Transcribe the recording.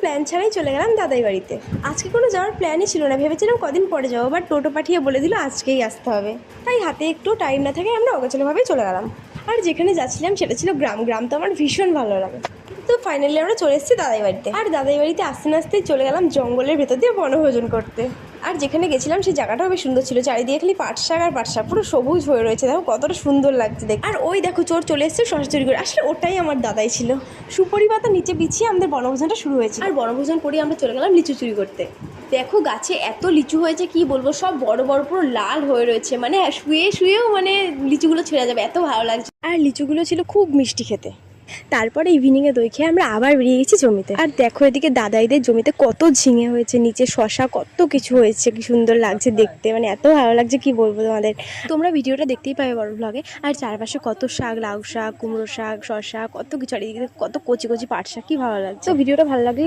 Plan ছাড়াই চলে গেলাম দাদাই বাড়িতে। আজকে কোনো যাওয়ার প্ল্যানই ছিল না, ভেবেছিলাম কদিন পরে যাবো, বাট টোটো পাঠিয়ে বলে দিল আজকেই আসতে হবে। তাই হাতে একটু টাইম না থাকে আমরা অগোছালোভাবেই চলে গেলাম। আর যেখানে যাচ্ছিলাম সেটা ছিল গ্রাম। গ্রাম তো আমার ভীষণ ভালো লাগে। তো ফাইনালি আমরা চলে এসেছি দাদাই বাড়িতে। আর দাদাই বাড়িতে আসতে না আসতেই চলে গেলাম জঙ্গলের ভেতর দিয়ে বনভোজন করতে। আর যেখানে গেছিলাম সেই জায়গাটাও বেশ সুন্দর ছিল, চারিদিকে খালি পাট শাক আর পাট শাক, পুরো সবুজ হয়ে রয়েছে, দেখো কতটা সুন্দর লাগছে দেখতে। আর ওই দেখো চোর চলে এসেছে শশা চুরি করে, আসলে ওটাই আমার দাদাই ছিল। সুপারি পাতা নিচে বিছিয়ে আমাদের বনভোজনটা শুরু হয়েছে। আর বনভোজন করে আমরা চলে গেলাম লিচু চুরি করতে। দেখো গাছে এত লিচু হয়েছে কি বলবো, সব বড় বড় পুরো লাল হয়ে রয়েছে, মানে শুয়ে শুয়েও মানে লিচুগুলো ছেড়ে যাবে, এত ভালো লাগছে। আর লিচুগুলো ছিল খুব মিষ্টি খেতে। তারপরে ইভিনিংয়ে দই খেয়ে আমরা আবার বেরিয়ে গেছি জমিতে। আর দেখো এদিকে দাদাইদের জমিতে কত ঝিঙে হয়েছে, নিচে শশা, কত কিছু হয়েছে, কি সুন্দর লাগছে দেখতে, মানে এত ভালো লাগছে কি বলবো তোমাদের। তোমরা ভিডিওটা দেখতেই পাবে বড় ব্লগে। আর চারপাশে কত শাক, লাউ শাক, কুমড়ো শাক, শশা, কত কিছু, আর এদিকে কত কচি কচি পাট শাক, কি ভালো লাগছে। তো ভিডিওটা ভালো লাগলে